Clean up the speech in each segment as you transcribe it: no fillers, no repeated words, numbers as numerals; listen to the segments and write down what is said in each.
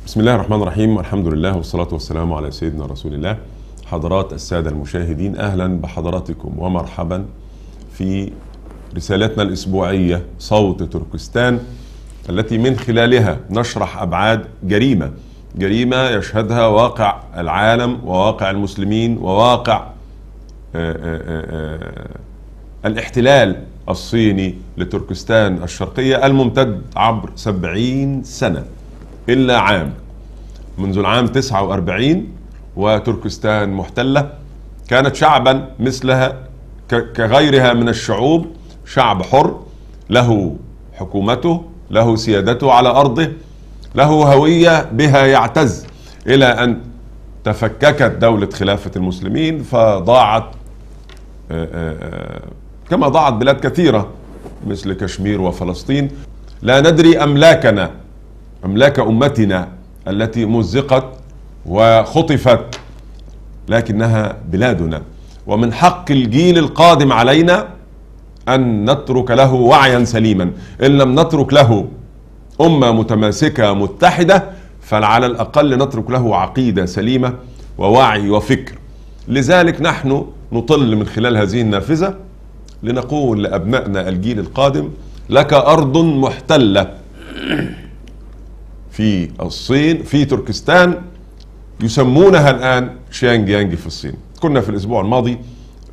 بسم الله الرحمن الرحيم، والحمد لله والصلاة والسلام على سيدنا رسول الله. حضرات السادة المشاهدين، أهلا بحضراتكم ومرحبا في رسالتنا الأسبوعية صوت تركستان، التي من خلالها نشرح أبعاد جريمة يشهدها واقع العالم وواقع المسلمين وواقع الاحتلال الصيني لتركستان الشرقية الممتد عبر 70 سنة إلا عام، منذ العام 49 وتركستان محتلة. كانت شعبا مثلها كغيرها من الشعوب، شعب حر له حكومته، له سيادته على أرضه، له هوية بها يعتز، إلى أن تفككت دولة خلافة المسلمين فضاعت كما ضاعت بلاد كثيرة مثل كشمير وفلسطين. لا ندري أملاكنا، أملاك أمتنا التي مزقت وخطفت، لكنها بلادنا، ومن حق الجيل القادم علينا أن نترك له وعيا سليما. إن لم نترك له أمة متماسكة متحدة، فعلى الأقل نترك له عقيدة سليمة ووعي وفكر. لذلك نحن نطل من خلال هذه النافذة لنقول لأبنائنا الجيل القادم: لك أرض محتلة في الصين، في تركستان، يسمونها الآن شيانجيانج في الصين. كنا في الأسبوع الماضي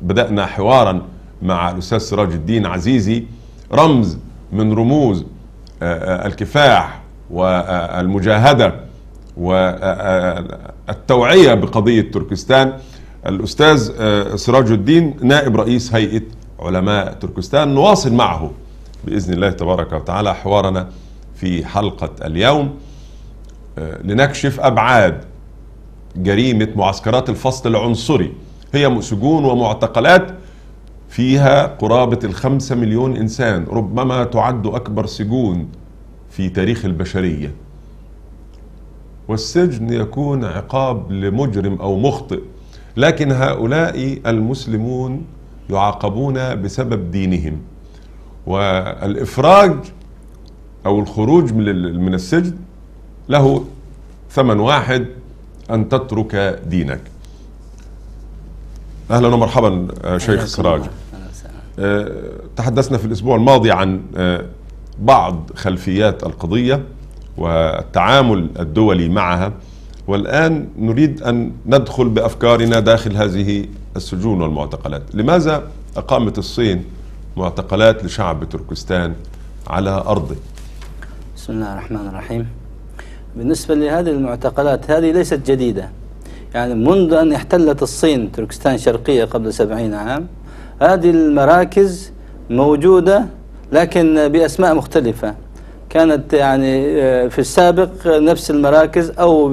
بدأنا حوارا مع الأستاذ سراج الدين عزيزي، رمز من رموز الكفاح والمجاهدة والتوعية بقضية تركستان، الأستاذ سراج الدين نائب رئيس هيئة علماء تركستان. نواصل معه بإذن الله تبارك وتعالى حوارنا في حلقة اليوم لنكشف أبعاد جريمة معسكرات الفصل العنصري. هي سجون ومعتقلات فيها قرابة 5 مليون إنسان، ربما تعد أكبر سجون في تاريخ البشرية. والسجن يكون عقاب لمجرم أو مخطئ، لكن هؤلاء المسلمون يعاقبون بسبب دينهم، والإفراج أو الخروج من السجن له ثمن واحد: أن تترك دينك. أهلا ومرحبا شيخ سراج. تحدثنا في الأسبوع الماضي عن بعض خلفيات القضية والتعامل الدولي معها، والآن نريد أن ندخل بأفكارنا داخل هذه السجون والمعتقلات. لماذا أقامت الصين معتقلات لشعب تركستان على أرضه؟ بسم الله الرحمن الرحيم. بالنسبة لهذه المعتقلات، هذه ليست جديدة، يعني منذ أن احتلت الصين تركستان الشرقية قبل 70 عام هذه المراكز موجودة، لكن بأسماء مختلفة. كانت يعني في السابق نفس المراكز أو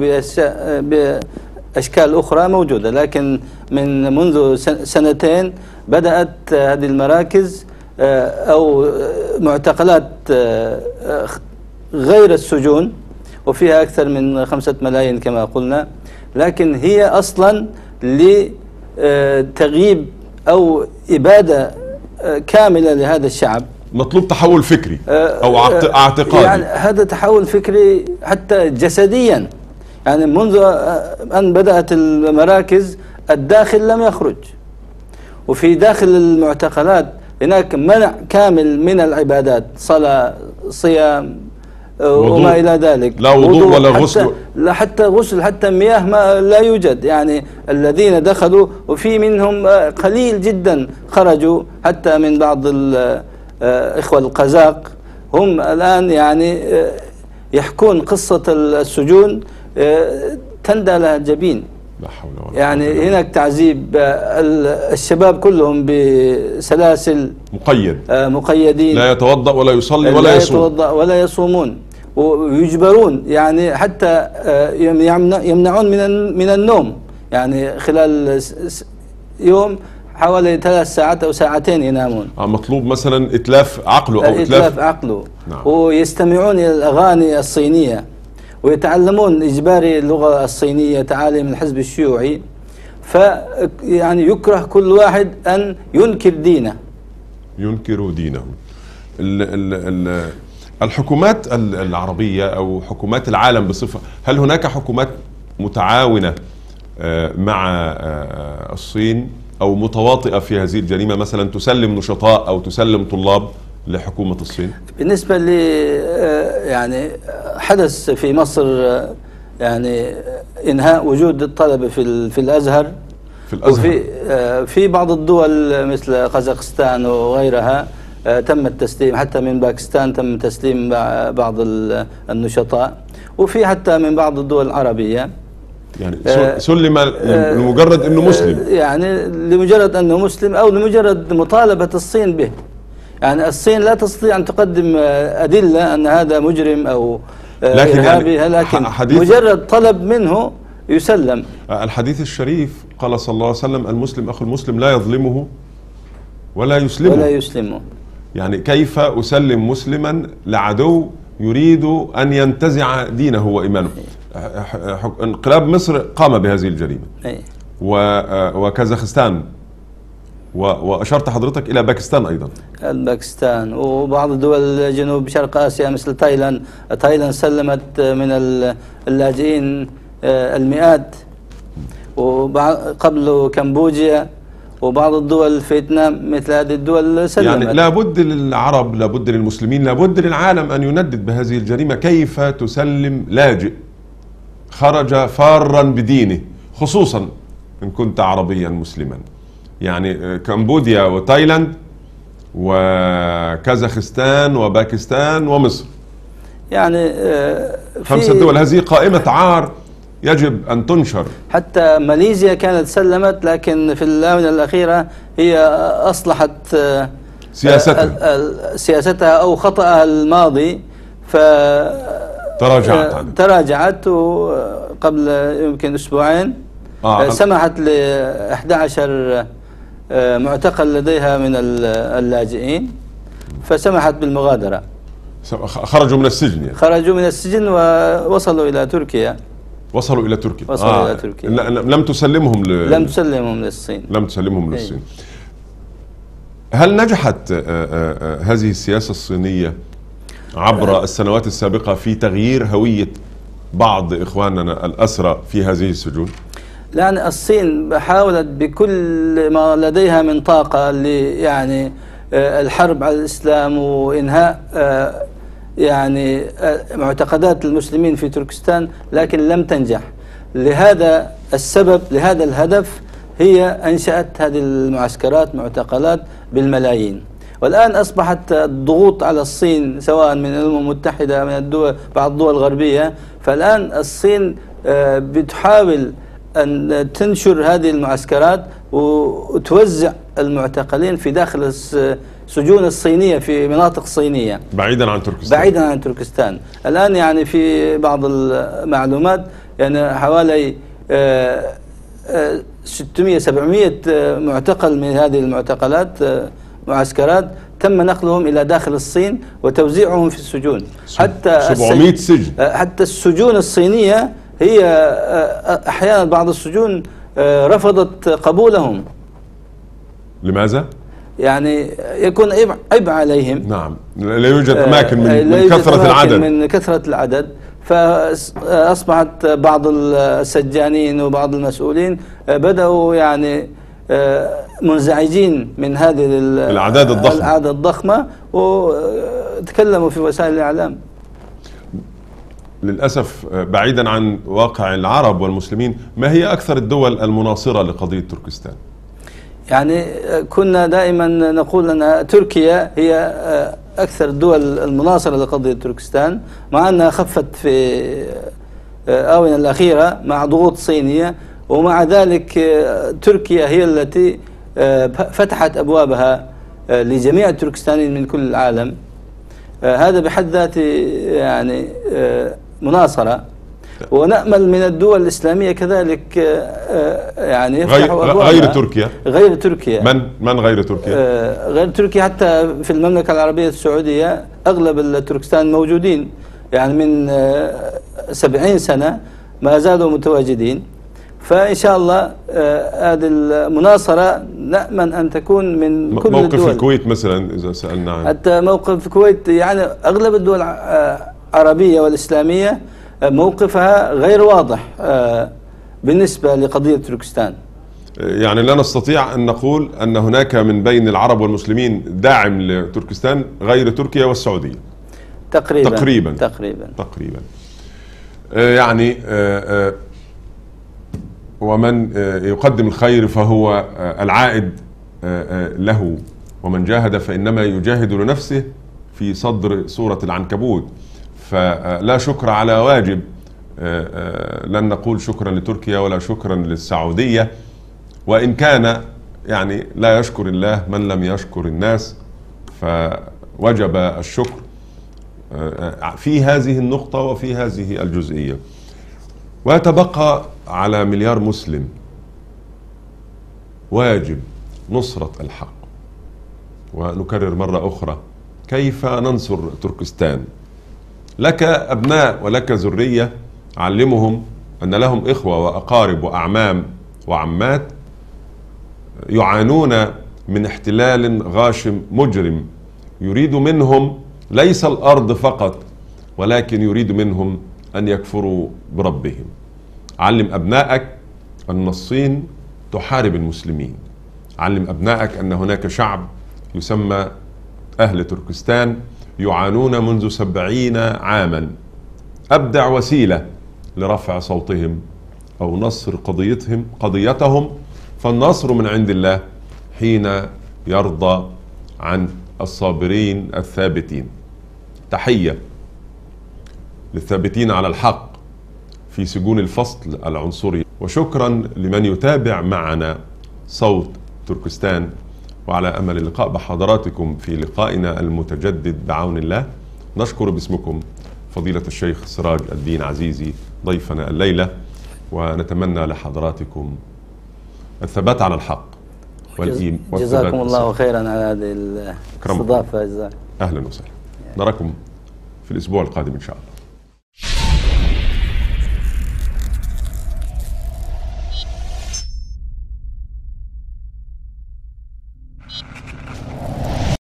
بأشكال أخرى موجودة، لكن منذ سنتين بدأت هذه المراكز أو معتقلات غير السجون، وفيها أكثر من 5 ملايين كما قلنا، لكن هي أصلا لتغييب أو إبادة كاملة لهذا الشعب. مطلوب تحول فكري أو اعتقادي، يعني هذا تحول فكري حتى جسديا. يعني منذ أن بدأت المراكز الداخل لم يخرج، وفي داخل المعتقلات هناك منع كامل من العبادات، صلاة، صيام وما إلى ذلك، لا وضوء ولا غسل، لا حتى غسل، حتى مياه ما لا يوجد. يعني الذين دخلوا، وفي منهم قليل جدا خرجوا، حتى من بعض الإخوة القزاق هم الآن يعني يحكون قصة السجون تندى لها الجبين. لا حول ولا يعني هناك تعذيب، الشباب كلهم بسلاسل، مقيدين، لا يتوضأ ولا يصلي ولا يصوم، لا يتوضأ ولا يصومون، ويجبرون يعني حتى يمنعون من النوم. يعني خلال يوم حوالي 3 ساعات أو ساعتين ينامون. مطلوب مثلا إتلاف عقله أو إتلاف عقله. نعم. ويستمعون إلى الأغاني الصينية، ويتعلمون إجباري اللغة الصينية، تعاليم الحزب الشيوعي. فيعني يكره كل واحد أن ينكر دينه. الحكومات العربية أو حكومات العالم بصفة، هل هناك حكومات متعاونة مع الصين أو متواطئة في هذه الجريمة، مثلا تسلم نشطاء أو تسلم طلاب لحكومة الصين؟ بالنسبة ل يعني حدث في مصر يعني إنهاء وجود الطلبة في الأزهر، وفي في بعض الدول مثل قزاقستان وغيرها تم التسليم، حتى من باكستان تم تسليم بعض النشطاء، وفي حتى من بعض الدول العربية يعني سلم لمجرد أنه مسلم، يعني لمجرد أنه مسلم أو لمجرد مطالبة الصين به. يعني الصين لا تستطيع أن تقدم أدلة أن هذا مجرم أو إرهابي، لكن مجرد طلب منه يسلم. الحديث الشريف قال صلى الله عليه وسلم: المسلم أخو المسلم لا يظلمه ولا يسلمه. يعني كيف أسلم مسلما لعدو يريد أن ينتزع دينه وإيمانه؟ انقلاب مصر قام بهذه الجريمة، وكازاخستان، وأشرت حضرتك إلى باكستان أيضا. باكستان وبعض الدول جنوب شرق آسيا مثل تايلاند سلمت من اللاجئين المئات، وقبل كمبوديا وبعض الدول فيتنام، مثل هذه الدول سلمت. يعني لابد للعرب، لابد للمسلمين، لابد للعالم أن يندد بهذه الجريمة. كيف تسلم لاجئ خرج فارا بدينه، خصوصا إن كنت عربيا مسلما؟ يعني كمبوديا وتايلاند وكازاخستان وباكستان ومصر، يعني 5 دول، هذه قائمة عار يجب أن تنشر. حتى ماليزيا كانت سلمت، لكن في الآونة الأخيرة هي أصلحت سياستها أو خطأها الماضي، تراجعت قبل يمكن أسبوعين سمحت ل 11 معتقل لديها من اللاجئين، فسمحت بالمغادرة، خرجوا من السجن يعني. خرجوا من السجن ووصلوا إلى تركيا. إلى تركيا. لم تسلمهم للصين. هل نجحت هذه السياسة الصينية عبر السنوات السابقة في تغيير هوية بعض إخواننا الأسرى في هذه السجون؟ لأن الصين حاولت بكل ما لديها من طاقة يعني الحرب على الإسلام وإنهاء يعني معتقدات المسلمين في تركستان، لكن لم تنجح. لهذا السبب، لهذا الهدف، هي أنشأت هذه المعسكرات، معتقلات بالملايين. والآن أصبحت الضغوط على الصين سواء من الأمم المتحدة، من الدول، بعض الدول الغربية، فالآن الصين بتحاول أن تنشر هذه المعسكرات وتوزع المعتقلين في داخل السجون الصينية في مناطق صينية بعيدا عن تركستان. الآن يعني في بعض المعلومات يعني حوالي 600-700 معتقل من هذه المعتقلات، معسكرات، تم نقلهم إلى داخل الصين وتوزيعهم في السجون. حتى 700 سجن. حتى السجون الصينية هي أحيانا بعض السجون رفضت قبولهم. لماذا؟ يعني يكون عبء عليهم. نعم، لا يوجد أماكن من كثرة العدد، فأصبحت بعض السجانين وبعض المسؤولين بدأوا يعني منزعجين من هذه الأعداد الضخمة، وتكلموا في وسائل الإعلام. للأسف بعيدا عن واقع العرب والمسلمين، ما هي أكثر الدول المناصرة لقضية تركستان؟ يعني كنا دائما نقول أن تركيا هي أكثر الدول المناصرة لقضية تركستان، مع أنها خفت في الآونة الأخيرة مع ضغوط صينية، ومع ذلك تركيا هي التي فتحت أبوابها لجميع التركستانيين من كل العالم. هذا بحد ذاته يعني مناصرة، ونأمل من الدول الإسلامية كذلك يعني يفتحوا أبوابها. غير تركيا. من غير تركيا؟ غير تركيا، حتى في المملكة العربية السعودية أغلب التركستان موجودين، يعني من 70 سنة ما زالوا متواجدين. فإن شاء الله هذه المناصرة نأمن أن تكون من كل موقف الدول. الكويت مثلا إذا سألنا عنه، حتى موقف الكويت يعني أغلب الدول العربية والإسلامية موقفها غير واضح بالنسبة لقضية تركستان. يعني لا نستطيع أن نقول أن هناك من بين العرب والمسلمين داعم لتركستان غير تركيا والسعودية تقريبا. يعني ومن يقدم الخير فهو العائد له، ومن جاهد فإنما يجاهد لنفسه في صدر سورة العنكبوت. فلا شكر على واجب، لن نقول شكرا لتركيا ولا شكرا للسعودية، وإن كان يعني لا يشكر الله من لم يشكر الناس، فوجب الشكر في هذه النقطة وفي هذه الجزئية. ويتبقى على 1 مليار مسلم واجب نصرة الحق. ونكرر مرة أخرى، كيف ننصر تركستان؟ لك أبناء ولك ذرية، علمهم أن لهم إخوة وأقارب وأعمام وعمات يعانون من احتلال غاشم مجرم يريد منهم ليس الأرض فقط، ولكن يريد منهم أن يكفروا بربهم. علم أبنائك أن الصين تحارب المسلمين، علم أبنائك أن هناك شعب يسمى أهل تركستان يعانون منذ 70 عاما. أبدع وسيلة لرفع صوتهم أو نصر قضيتهم، فالنصر من عند الله حين يرضى عن الصابرين الثابتين. تحية للثابتين على الحق في سجون الفصل العنصري، وشكرا لمن يتابع معنا صوت تركستان، وعلى أمل اللقاء بحضراتكم في لقائنا المتجدد بعون الله. نشكر باسمكم فضيلة الشيخ سراج الدين عزيزي ضيفنا الليلة، ونتمنى لحضراتكم الثبات على الحق والإيمان. جزاكم الله خيرا على هذه الاستضافة. أهلا وسهلا، نراكم في الأسبوع القادم إن شاء الله.